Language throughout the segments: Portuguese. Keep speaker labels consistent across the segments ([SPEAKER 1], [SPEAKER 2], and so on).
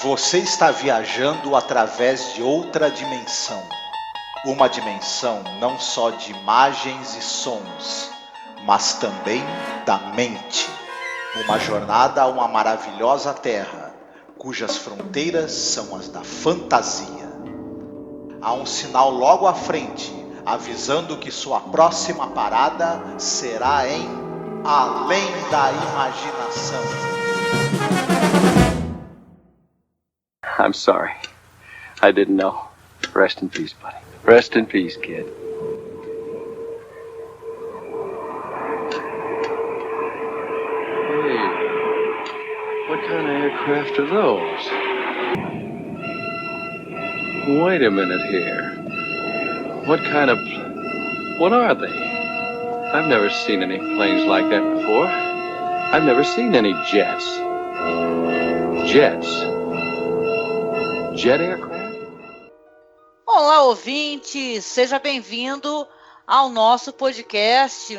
[SPEAKER 1] Você está viajando através de outra dimensão. Uma dimensão não só de imagens e sons, mas também da mente. Uma jornada a uma maravilhosa terra, cujas fronteiras são as da fantasia. Há um sinal logo à frente, avisando que sua próxima parada será em Além da Imaginação.
[SPEAKER 2] I'm sorry. I didn't know. Rest in peace, buddy. Rest in peace, kid. Hey, what kind of aircraft are those? Wait a minute here. What are they? I've never seen any planes like that before. I've never seen any jets. Jet aircraft?
[SPEAKER 3] Olá, ouvinte! Seja bem-vindo ao nosso podcast,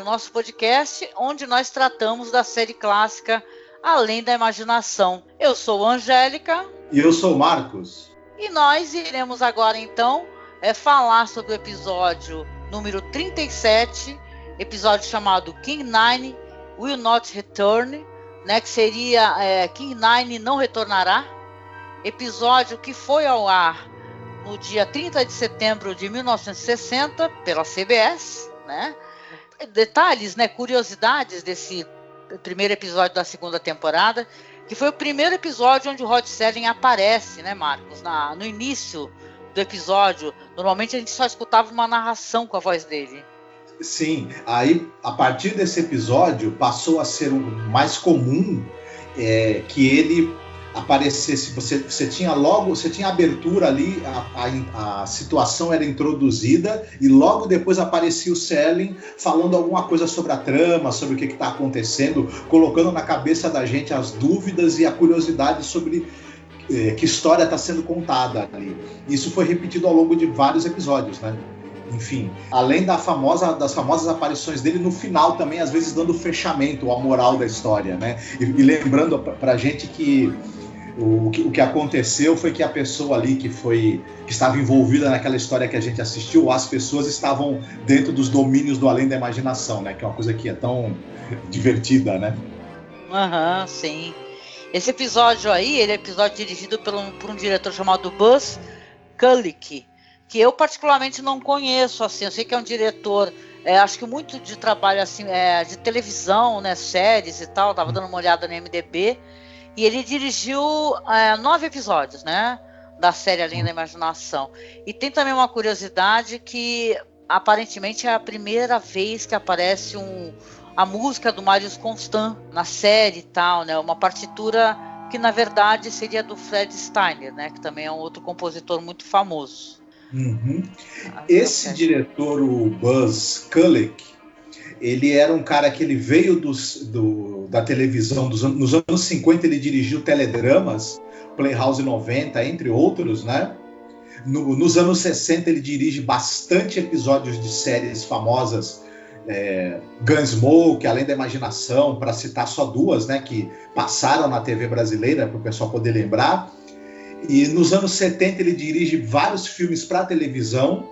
[SPEAKER 3] onde nós tratamos da série clássica Além da Imaginação. Eu sou Angélica.
[SPEAKER 4] E eu sou Marcos.
[SPEAKER 3] E nós iremos agora, então, falar sobre o episódio número 37, episódio chamado King Nine Will Not Return, né, que seria King Nine Não Retornará, episódio que foi ao ar no dia 30 de setembro de 1960, pela CBS, né? Detalhes, né, curiosidades desse primeiro episódio da segunda temporada, que foi o primeiro episódio onde o Rod Serling aparece, né, Marcos? No início do episódio, normalmente a gente só escutava uma narração com a voz dele.
[SPEAKER 4] Sim, aí a partir desse episódio passou a ser mais comum que ele aparecesse. Você tinha a abertura ali, a situação era introduzida e logo depois aparecia o Serling falando alguma coisa sobre a trama, sobre o que está acontecendo, colocando na cabeça da gente as dúvidas e a curiosidade sobre que história está sendo contada ali. Isso foi repetido ao longo de vários episódios, né? Enfim, além das famosas aparições dele no final também, às vezes dando fechamento, a moral da história, né? E lembrando pra gente que o que aconteceu foi que a pessoa ali que estava envolvida naquela história que a gente assistiu, as pessoas estavam dentro dos domínios do Além da Imaginação, né? Que é uma coisa que é tão divertida, né?
[SPEAKER 3] Sim. Esse episódio aí, ele é episódio dirigido por um diretor chamado Buzz Kulick, que eu particularmente não conheço, assim. Eu sei que é um diretor, acho que muito de trabalho assim, de televisão, né, séries e tal. Tava dando uma olhada no IMDb. E ele dirigiu 9 episódios, né, da série Além da Imaginação. E tem também uma curiosidade que aparentemente é a primeira vez que aparece a música do Marius Constant na série e tal, né, uma partitura que na verdade seria do Fred Steiner, né, que também é um outro compositor muito famoso.
[SPEAKER 4] Uhum. Esse diretor, o Buzz Kulick, ele era um cara que ele veio da televisão, nos anos 50 ele dirigiu teledramas, Playhouse 90, entre outros, né? Nos anos 60 ele dirige bastante episódios de séries famosas, Gunsmoke, Além da Imaginação, para citar só duas, né, que passaram na TV brasileira, para o pessoal poder lembrar. E nos anos 70 ele dirige vários filmes para televisão.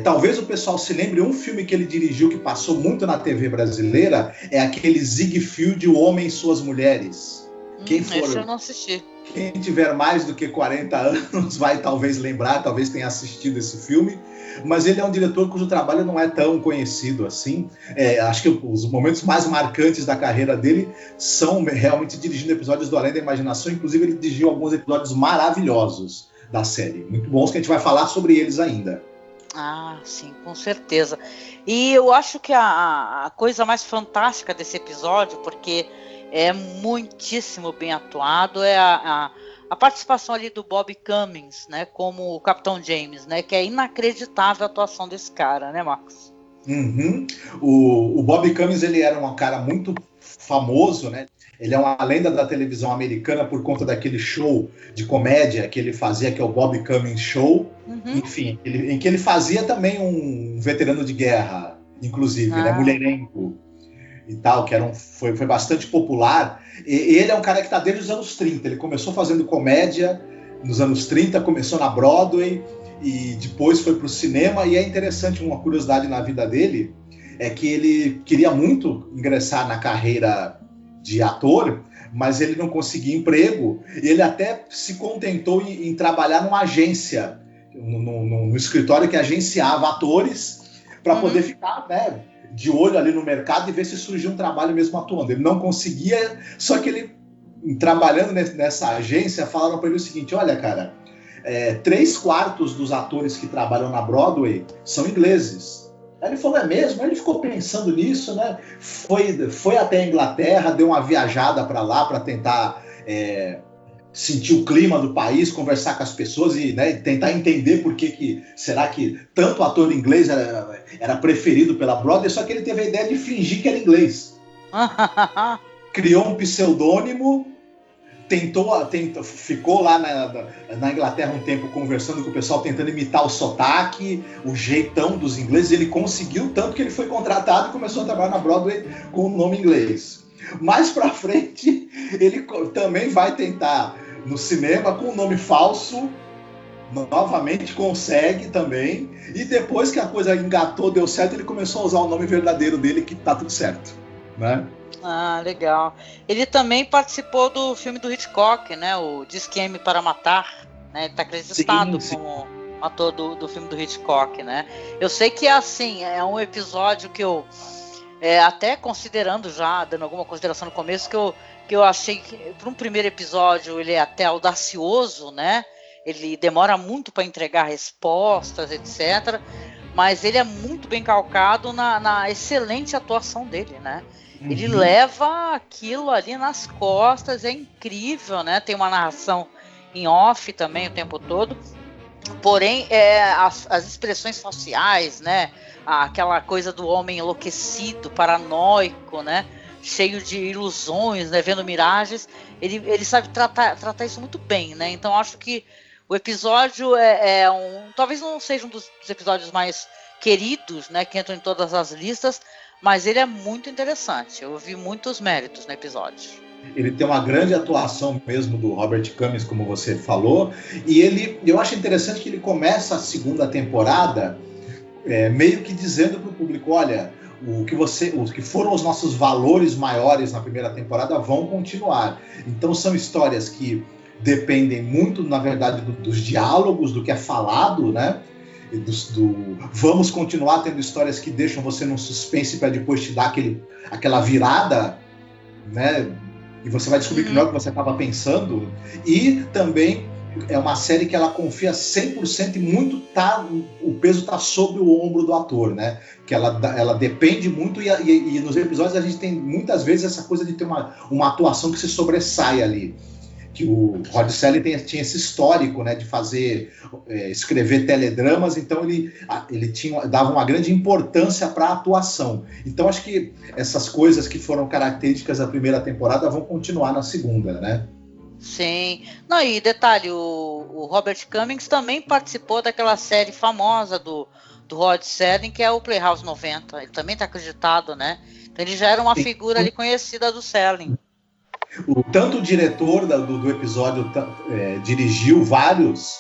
[SPEAKER 4] Talvez o pessoal se lembre, um filme que ele dirigiu que passou muito na TV brasileira é aquele Ziegfeld, O Homem e Suas Mulheres.
[SPEAKER 3] Esse eu não assisti.
[SPEAKER 4] Quem tiver mais do que 40 anos vai talvez lembrar, talvez tenha assistido esse filme, mas ele é um diretor cujo trabalho não é tão conhecido assim. Acho que os momentos mais marcantes da carreira dele são realmente dirigindo episódios do Além da Imaginação. Inclusive ele dirigiu alguns episódios maravilhosos da série, muito bons, que a gente vai falar sobre eles ainda.
[SPEAKER 3] Ah, sim, com certeza. E eu acho que a coisa mais fantástica desse episódio, porque é muitíssimo bem atuado, é a participação ali do Bob Cummings, né, como o Capitão James, né, que é inacreditável a atuação desse cara, né, Marcos?
[SPEAKER 4] Uhum. O Bob Cummings, ele era um cara muito famoso, né? Ele é uma lenda da televisão americana por conta daquele show de comédia que ele fazia, que é o Bob Cummings Show. Uhum. Enfim, em que ele fazia também um veterano de guerra, inclusive, né, mulherengo. e tal, que foi bastante popular. Ele é um cara que está desde os anos 30. Ele começou fazendo comédia nos anos 30, começou na Broadway e depois foi para o cinema. E é interessante, uma curiosidade na vida dele, é que ele queria muito ingressar na carreira de ator, mas ele não conseguia emprego. E ele até se contentou em trabalhar numa agência, no escritório que agenciava atores, para poder ficar, né, de olho ali no mercado e ver se surgia um trabalho mesmo atuando. Ele não conseguia, só que ele, trabalhando nessa agência, falaram para ele o seguinte: olha, cara, 3/4 dos atores que trabalham na Broadway são ingleses. Aí ele falou: é mesmo? Aí ele ficou pensando nisso, né? Foi até a Inglaterra, deu uma viajada para lá para tentar sentir o clima do país, conversar com as pessoas e, né, tentar entender por que será que tanto ator inglês era preferido pela Broadway, só que ele teve a ideia de fingir que era inglês. Criou um pseudônimo, ficou lá na Inglaterra um tempo conversando com o pessoal, tentando imitar o sotaque, o jeitão dos ingleses. Ele conseguiu, tanto que ele foi contratado e começou a trabalhar na Broadway com o nome inglês. Mais pra frente, ele também vai tentar no cinema com o nome falso, novamente consegue também, e depois que a coisa engatou, deu certo, ele começou a usar o nome verdadeiro dele, que tá tudo certo, né?
[SPEAKER 3] Ah, legal. Ele também participou do filme do Hitchcock, né? O Disque-M para Matar, né? Ele está acreditado
[SPEAKER 4] sim.
[SPEAKER 3] como ator do filme do Hitchcock, né? Eu sei que assim, é um episódio que eu, até considerando já, dando alguma consideração no começo, que eu achei que para um primeiro episódio ele é até audacioso, né? Ele demora muito para entregar respostas, etc. Mas ele é muito bem calcado na excelente atuação dele, né? Ele leva aquilo ali nas costas, é incrível, né? Tem uma narração em off também o tempo todo. Porém, as expressões faciais, né? Aquela coisa do homem enlouquecido, paranoico, né? Cheio de ilusões, né? Vendo miragens. Ele sabe tratar isso muito bem, né? Então, acho que o episódio talvez não seja um dos episódios mais queridos, né? Que entram em todas as listas, mas ele é muito interessante. Eu vi muitos méritos no episódio.
[SPEAKER 4] Ele tem uma grande atuação mesmo do Robert Cummings, como você falou, e eu acho interessante que ele começa a segunda temporada meio que dizendo para o público: olha, os que foram os nossos valores maiores na primeira temporada vão continuar. Então são histórias que dependem muito, na verdade, dos diálogos, do que é falado, né? Vamos continuar tendo histórias que deixam você num suspense para depois te dar aquela virada, né? E você vai descobrir que não é o que você estava pensando. E também é uma série que ela confia 100% e muito o peso está sobre o ombro do ator, né? Que ela depende muito e nos episódios a gente tem muitas vezes essa coisa de ter uma atuação que se sobressai ali. Que o Rod Serling tinha esse histórico, né, de escrever teledramas, então ele dava uma grande importância para a atuação. Então acho que essas coisas que foram características da primeira temporada vão continuar na segunda, né?
[SPEAKER 3] Sim. Não, e detalhe, o Robert Cummings também participou daquela série famosa do Rod Serling, que é o Playhouse 90. Ele também está acreditado, né? Então ele já era uma figura ali conhecida do Serling.
[SPEAKER 4] Tanto o diretor do episódio dirigiu vários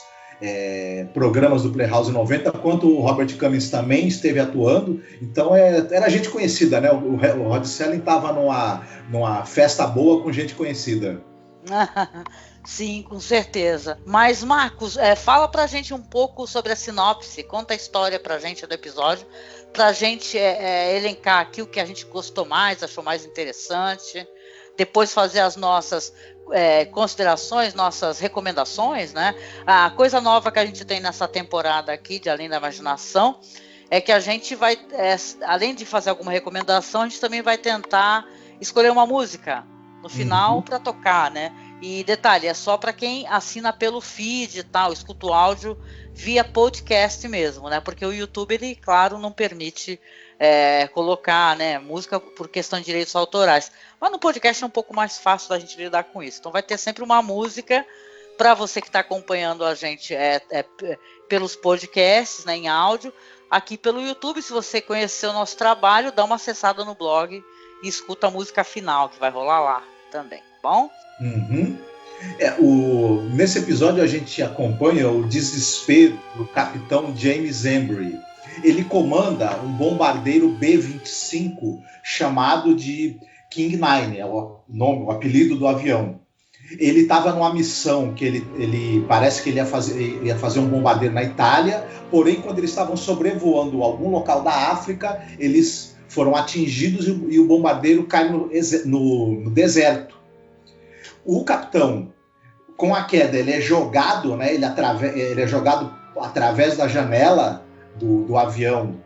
[SPEAKER 4] programas do Playhouse 90, quanto o Robert Cummings também esteve atuando. Então era gente conhecida, né? O Rod Serling estava numa festa boa com gente conhecida.
[SPEAKER 3] Sim, com certeza. Mas, Marcos, fala pra gente um pouco sobre a sinopse, conta a história pra gente do episódio, pra gente elencar aqui o que a gente gostou mais, achou mais interessante, depois fazer as nossas considerações, nossas recomendações, né? A coisa nova que a gente tem nessa temporada aqui de Além da Imaginação é que a gente vai, além de fazer alguma recomendação, a gente também vai tentar escolher uma música no final para tocar, né? E detalhe, é só para quem assina pelo feed e tal, escuta o áudio via podcast mesmo, né? Porque o YouTube, ele, claro, não permite colocar, né, música por questão de direitos autorais. Mas no podcast é um pouco mais fácil da gente lidar com isso. Então vai ter sempre uma música para você que está acompanhando a gente pelos podcasts, né, em áudio. Aqui pelo YouTube, se você conhecer o nosso trabalho, dá uma acessada no blog e escuta a música final que vai rolar lá também, tá bom?
[SPEAKER 4] Uhum. Nesse episódio a gente acompanha o desespero do capitão James Embry. Ele comanda um bombardeiro B-25 chamado de King Nine, é o nome, o apelido do avião. Ele estava numa missão que ele parece que ele ia fazer um bombardeiro na Itália, porém quando eles estavam sobrevoando algum local da África, eles foram atingidos e o bombardeiro cai no deserto. O capitão, com a queda, ele é jogado, né? Ele é jogado através da janela do avião,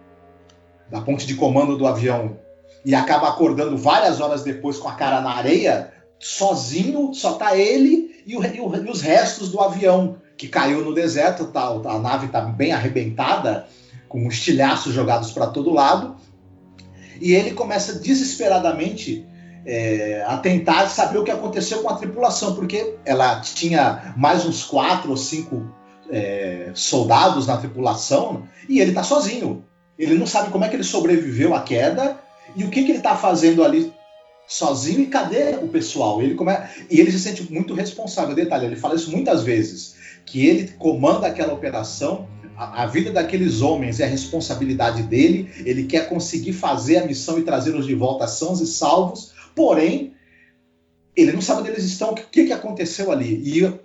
[SPEAKER 4] da ponte de comando do avião, e acaba acordando várias horas depois com a cara na areia, sozinho, só tá ele e os restos do avião, que caiu no deserto, a nave tá bem arrebentada, com estilhaços jogados para todo lado, e ele começa desesperadamente a tentar saber o que aconteceu com a tripulação, porque ela tinha mais uns 4 ou 5 soldados na tripulação, e ele tá sozinho. Ele não sabe como é que ele sobreviveu à queda, e o que ele tá fazendo ali sozinho, e cadê o pessoal? E ele se sente muito responsável. Detalhe, ele fala isso muitas vezes, que ele comanda aquela operação, a vida daqueles homens é a responsabilidade dele, ele quer conseguir fazer a missão e trazê-los de volta sãos e salvos, porém, ele não sabe onde eles estão, o que aconteceu ali. E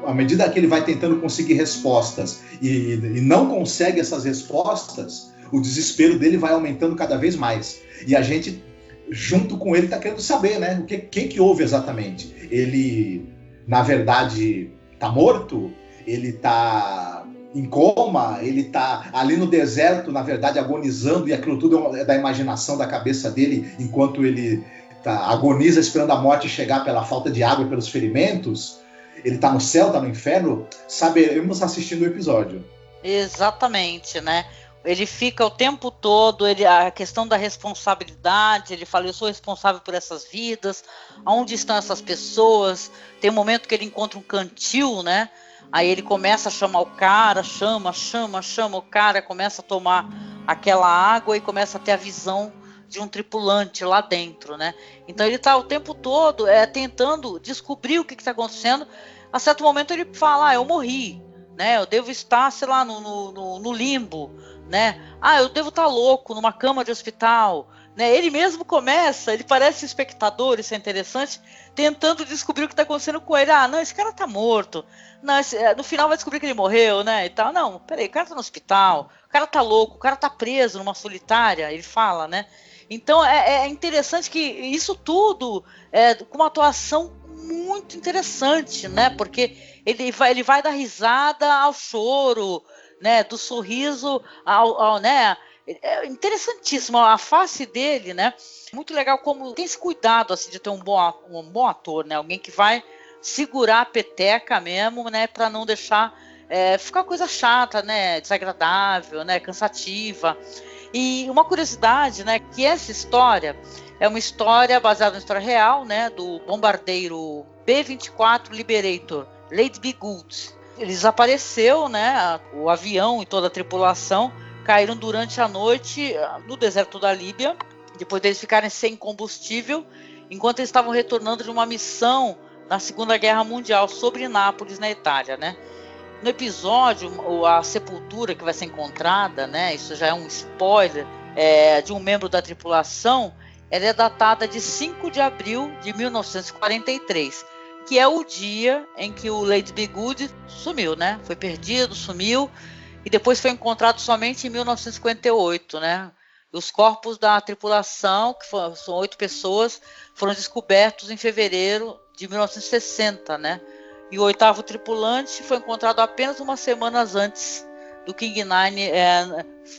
[SPEAKER 4] à medida que ele vai tentando conseguir respostas e não consegue essas respostas, o desespero dele vai aumentando cada vez mais. E a gente, junto com ele, está querendo saber, né? Quem que houve exatamente? Ele, na verdade, está morto? Ele está em coma? Ele está ali no deserto, na verdade, agonizando, e aquilo tudo é da imaginação da cabeça dele, enquanto ele agoniza esperando a morte chegar pela falta de água e pelos ferimentos? Ele está no céu, está no inferno? Saberemos assistindo o episódio.
[SPEAKER 3] Exatamente, né? Ele fica o tempo todo, a questão da responsabilidade, ele fala, eu sou responsável por essas vidas, aonde estão essas pessoas? Tem um momento que ele encontra um cantil, né? Aí ele começa a chamar o cara, chama o cara, começa a tomar aquela água e começa a ter a visão de um tripulante lá dentro, né? Então ele está o tempo todo tentando descobrir o que está acontecendo. A certo momento ele fala, eu morri, né? Eu devo estar, sei lá, no limbo, né? Eu devo estar louco numa cama de hospital, né? Ele mesmo começa, ele parece espectador, isso é interessante, tentando descobrir o que está acontecendo com ele. Não, esse cara tá morto. Não, no final vai descobrir que ele morreu, né? E tal. Não, peraí, o cara tá no hospital, o cara tá louco, o cara tá preso numa solitária, ele fala, né? Então é interessante que isso tudo com uma atuação muito interessante, né? Porque ele vai da risada ao choro, né? Do sorriso ao né? É interessantíssimo a face dele, né? Muito legal como tem esse cuidado assim de ter um bom ator, né? Alguém que vai segurar a peteca mesmo, né? Para não deixar ficar coisa chata, né? Desagradável, né? Cansativa. E uma curiosidade, né, que essa história é uma história baseada na história real, né, do bombardeiro B-24 Liberator, Lady Be Good. Ele desapareceu, né, o avião e toda a tripulação caíram durante a noite no deserto da Líbia, depois deles ficarem sem combustível, enquanto eles estavam retornando de uma missão na Segunda Guerra Mundial sobre Nápoles, na Itália, né. No episódio, a sepultura que vai ser encontrada, né, isso já é um spoiler, de um membro da tripulação, ela é datada de 5 de abril de 1943, que é o dia em que o Lady Be Good sumiu, né? Foi perdido, sumiu, e depois foi encontrado somente em 1958, né? Os corpos da tripulação, que são 8 pessoas, foram descobertos em fevereiro de 1960, né? E o 8º tripulante foi encontrado apenas umas semanas antes do King Nine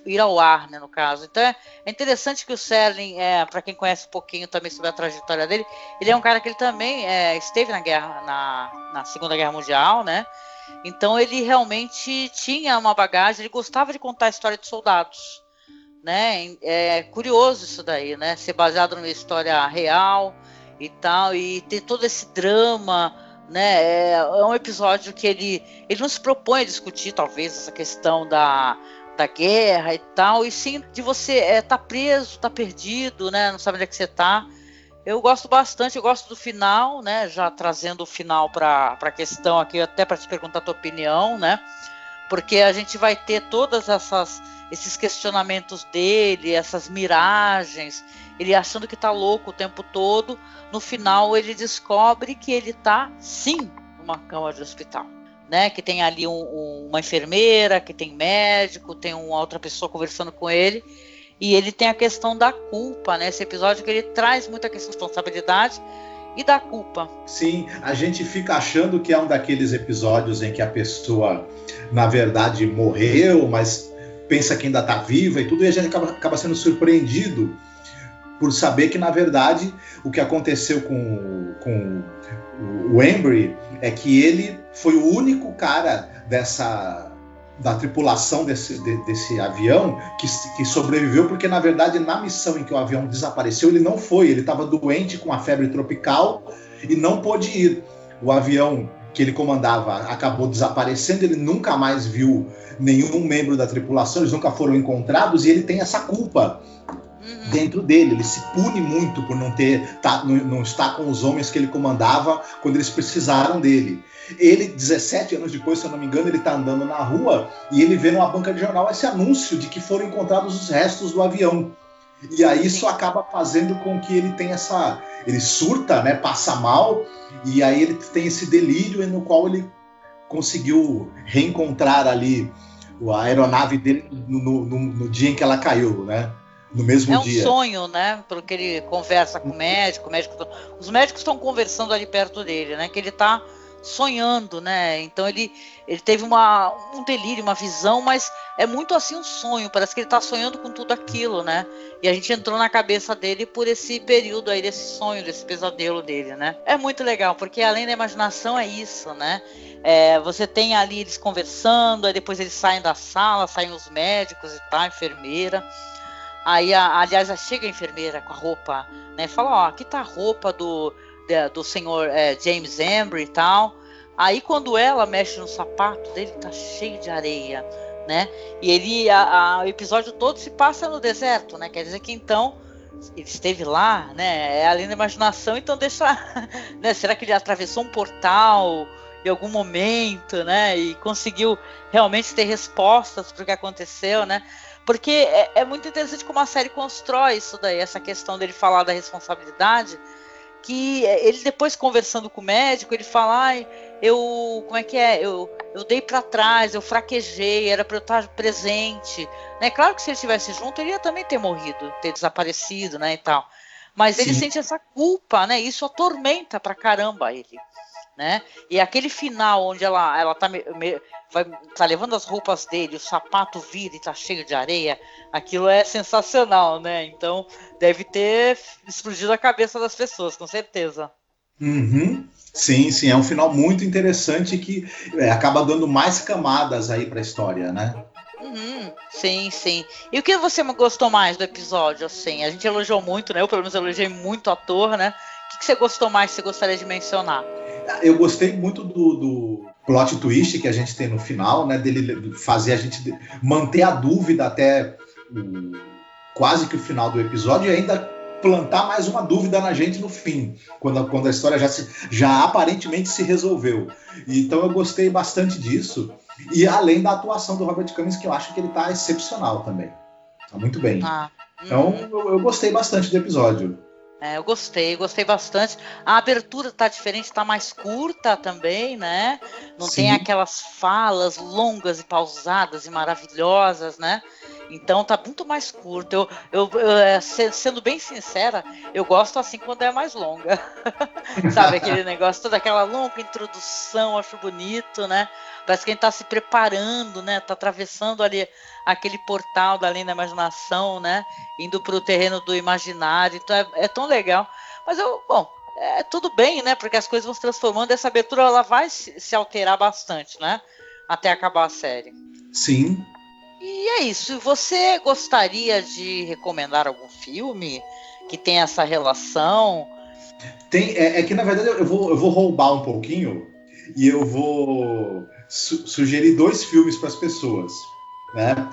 [SPEAKER 3] ir ao ar, né, no caso. Então é interessante que o Serling, para quem conhece um pouquinho também sobre a trajetória dele, ele é um cara que ele também esteve na guerra, na Segunda Guerra Mundial, né? Então ele realmente tinha uma bagagem, ele gostava de contar a história de soldados, né? É curioso isso daí, né? Ser baseado numa história real e tal, e ter todo esse drama, né? É um episódio que ele não se propõe a discutir, talvez, essa questão da da guerra e tal, e sim de você tá preso, tá perdido, né? Não sabe onde é que você tá. Eu gosto bastante, eu gosto do final, né? Já trazendo o final para a questão aqui, até para te perguntar a tua opinião, né? Porque a gente vai ter todas esses questionamentos dele, essas miragens, ele achando que tá louco o tempo todo. No final ele descobre que ele tá, sim, numa cama de hospital, né? Que tem ali uma enfermeira, que tem médico, tem uma outra pessoa conversando com ele. E ele tem a questão da culpa, né? Esse episódio que ele traz muita questão de responsabilidade e da culpa.
[SPEAKER 4] Sim, a gente fica achando que é um daqueles episódios em que a pessoa, na verdade, morreu, mas pensa que ainda está viva e tudo, e a gente acaba sendo surpreendido por saber que, na verdade, o que aconteceu com o Embry é que ele foi o único cara da tripulação desse avião que sobreviveu, porque na verdade na missão em que o avião desapareceu ele não foi, ele estava doente com a febre tropical e não pôde ir. O avião que ele comandava acabou desaparecendo, ele nunca mais viu nenhum membro da tripulação, eles nunca foram encontrados e ele tem essa culpa dentro dele, ele se pune muito por não estar com os homens que ele comandava quando eles precisaram dele. Ele, 17 anos depois, se eu não me engano, ele está andando na rua e ele vê numa banca de jornal esse anúncio de que foram encontrados os restos do avião. E aí isso acaba fazendo com que ele tenha ele surta, né, passa mal, e aí ele tem esse delírio no qual ele conseguiu reencontrar ali a aeronave dele no dia em que ela caiu, né? No mesmo dia.
[SPEAKER 3] É um sonho, né? Porque ele conversa com o médico, os médicos estão conversando ali perto dele, né? Que ele está sonhando, né? Então ele teve um delírio, uma visão, mas é muito assim um sonho, parece que ele está sonhando com tudo aquilo, né? E a gente entrou na cabeça dele por esse período aí, desse sonho, desse pesadelo dele, né? É muito legal, porque além da imaginação é isso, né? Você tem ali eles conversando, aí depois eles saem da sala, saem os médicos e tal, a enfermeira. Aí, aliás, chega a enfermeira com a roupa, né? Fala, aqui tá a roupa do senhor James Embry e tal. Aí, quando ela mexe no sapato dele, tá cheio de areia, né? E o episódio todo se passa no deserto, né? Quer dizer que, então, ele esteve lá, né? É além da imaginação, então deixa... né? Será que ele atravessou um portal em algum momento, né? E conseguiu realmente ter respostas para o que aconteceu, né? Porque é muito interessante como a série constrói isso daí, essa questão dele falar da responsabilidade, que ele depois conversando com o médico, ele fala, eu dei para trás, eu fraquejei, era para eu estar presente, né? Claro que se ele estivesse junto, ele ia também ter morrido, ter desaparecido, né, e tal. Mas ele sente essa culpa, né? Isso atormenta pra caramba ele, né? E aquele final onde ela tá levando as roupas dele, o sapato vira e tá cheio de areia, aquilo é sensacional, né? Então deve ter explodido a cabeça das pessoas, com certeza.
[SPEAKER 4] Uhum. Sim, é um final muito interessante que acaba dando mais camadas aí pra história, né?
[SPEAKER 3] Sim. E o que você gostou mais do episódio, assim? A gente elogiou muito, né? Eu pelo menos elogiei muito o ator, né? O que você gostou mais, que você gostaria de mencionar?
[SPEAKER 4] Eu gostei muito do plot twist que a gente tem no final, né? Dele fazer a gente manter a dúvida até quase que o final do episódio e ainda plantar mais uma dúvida na gente no fim, quando a história já aparentemente se resolveu. Então eu gostei bastante disso. E além da atuação do Robert Cummings, que eu acho que ele tá excepcional também. Tá muito bem. Então eu gostei bastante do episódio.
[SPEAKER 3] Eu gostei bastante. A abertura tá diferente, tá mais curta também, né? Não tem aquelas falas longas e pausadas e maravilhosas, né? Então tá muito mais curto. Sendo bem sincera, eu gosto assim quando é mais longa. Sabe, aquele negócio, toda aquela longa introdução, acho bonito, né? Parece que a gente tá se preparando, né? Tá atravessando ali aquele portal da além da imaginação, né? Indo pro terreno do imaginário. Então é tão legal. Mas tudo bem, né? Porque as coisas vão se transformando. Essa abertura ela vai se alterar bastante, né? Até acabar a série.
[SPEAKER 4] Sim.
[SPEAKER 3] E é isso. Você gostaria de recomendar algum filme que tem essa relação?
[SPEAKER 4] É que na verdade eu vou roubar um pouquinho e eu vou sugerir 2 filmes para as pessoas. né?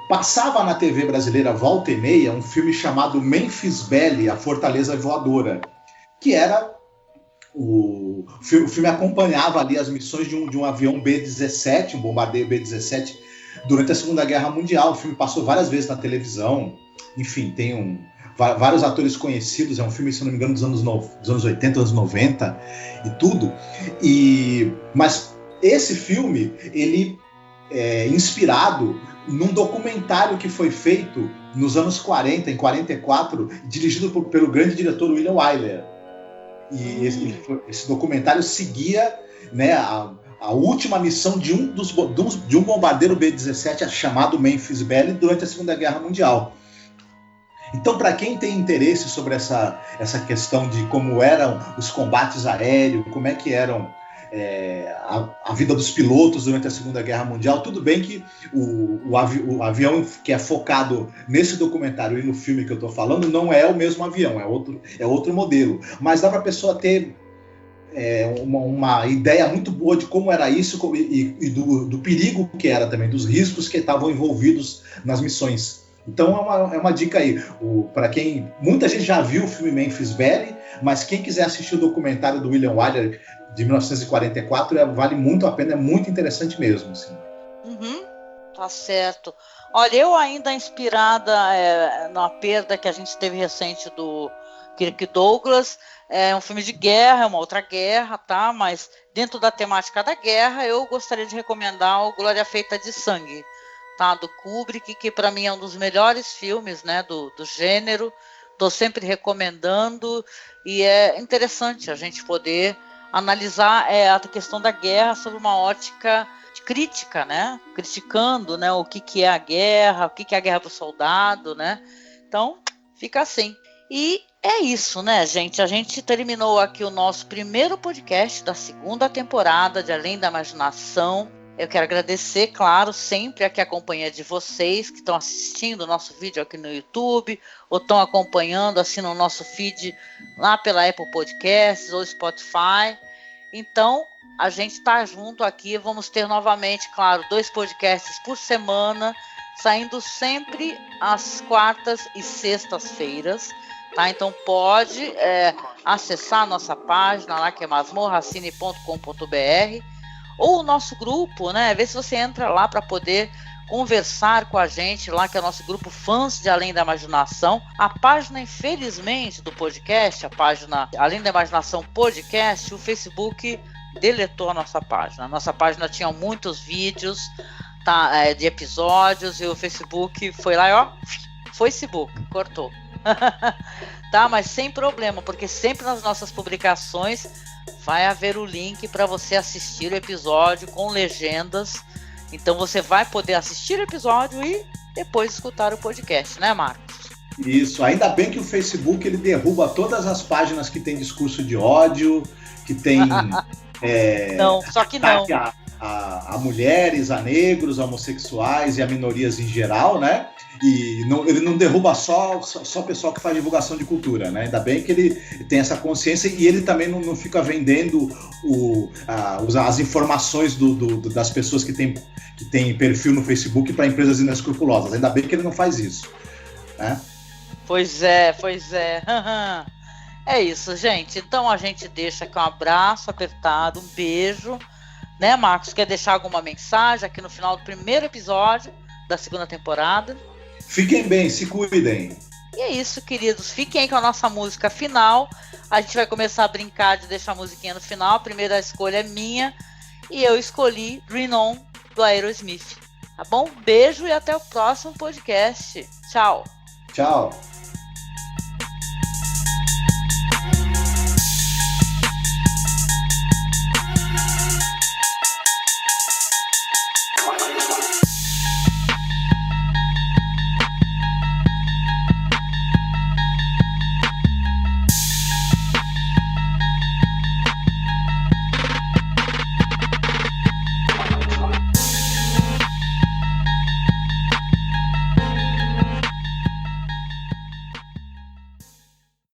[SPEAKER 4] Passava na TV brasileira volta e meia um filme chamado Memphis Belly, a Fortaleza Voadora, que era o filme acompanhava ali as missões de um avião B-17, um bombardeio B-17, durante a Segunda Guerra Mundial. O filme passou várias vezes na televisão, enfim, tem vários atores conhecidos, é um filme, se não me engano, dos anos 80, anos 90 e tudo. Mas esse filme, ele é inspirado num documentário que foi feito nos anos 40, em 44, dirigido pelo grande diretor William Wyler. E esse documentário seguia, né, a última missão de um bombardeiro B-17 chamado Memphis Belly durante a Segunda Guerra Mundial. Então, para quem tem interesse sobre essa questão de como eram os combates aéreos, como é que eram a vida dos pilotos durante a Segunda Guerra Mundial, tudo bem que o avião que é focado nesse documentário e no filme que eu estou falando não é o mesmo avião, é outro modelo. Mas dá para a pessoa ter uma ideia muito boa de como era isso e do perigo que era também, dos riscos que estavam envolvidos nas missões. Então é uma dica aí. Para quem... Muita gente já viu o filme Memphis Belly, mas quem quiser assistir o documentário do William Wyler de 1944, vale muito a pena, é muito interessante mesmo. Assim.
[SPEAKER 3] Tá certo. Olha, eu ainda inspirada na perda que a gente teve recente do Kirk Douglas, é um filme de guerra, é uma outra guerra, tá? Mas dentro da temática da guerra, eu gostaria de recomendar o Glória Feita de Sangue, tá? Do Kubrick, que para mim é um dos melhores filmes, né, do gênero. Estou sempre recomendando, e é interessante a gente poder analisar a questão da guerra sob uma ótica crítica, né? Criticando, né, o que é a guerra, o que é a guerra para o soldado, né? Então, fica assim. E é isso, né, gente? A gente terminou aqui o nosso primeiro podcast da segunda temporada de Além da Imaginação. Eu quero agradecer, claro, sempre aqui a companhia de vocês que estão assistindo o nosso vídeo aqui no YouTube, ou estão acompanhando assim no nosso feed lá pela Apple Podcasts ou Spotify. Então, a gente está junto aqui, vamos ter novamente, claro, 2 podcasts por semana, saindo sempre às quartas e sextas-feiras, tá? Então pode acessar a nossa página lá, que é masmorracine.com.br, ou o nosso grupo, né? Vê se você entra lá para poder conversar com a gente lá, que é o nosso grupo Fãs de Além da Imaginação. A página, infelizmente, do podcast, a página Além da Imaginação Podcast, o Facebook deletou a nossa página. A nossa página tinha muitos vídeos, tá, de episódios, e o Facebook foi lá e ó, Facebook, cortou. Tá, mas sem problema, porque sempre nas nossas publicações vai haver o link para você assistir o episódio com legendas. Então você vai poder assistir o episódio e depois escutar o podcast, né, Marcos?
[SPEAKER 4] Isso, ainda bem que o Facebook ele derruba todas as páginas que tem discurso de ódio, que tem
[SPEAKER 3] não, só que não.
[SPEAKER 4] A mulheres, a negros, a homossexuais e a minorias em geral, né? E ele não derruba só o pessoal que faz divulgação de cultura, né? Ainda bem que ele tem essa consciência e ele também não fica vendendo as informações das pessoas que tem perfil no Facebook para empresas inescrupulosas. Ainda bem que ele não faz isso, né?
[SPEAKER 3] Pois é. É isso, gente. Então a gente deixa aqui um abraço apertado, um beijo. Né, Marcos? Quer deixar alguma mensagem aqui no final do primeiro episódio da segunda temporada?
[SPEAKER 4] Fiquem bem, se cuidem.
[SPEAKER 3] E é isso, queridos. Fiquem aí com a nossa música final. A gente vai começar a brincar de deixar a musiquinha no final. A primeira escolha é minha. E eu escolhi Dream On, do Aerosmith. Tá bom? Beijo e até o próximo podcast. Tchau.
[SPEAKER 4] Tchau.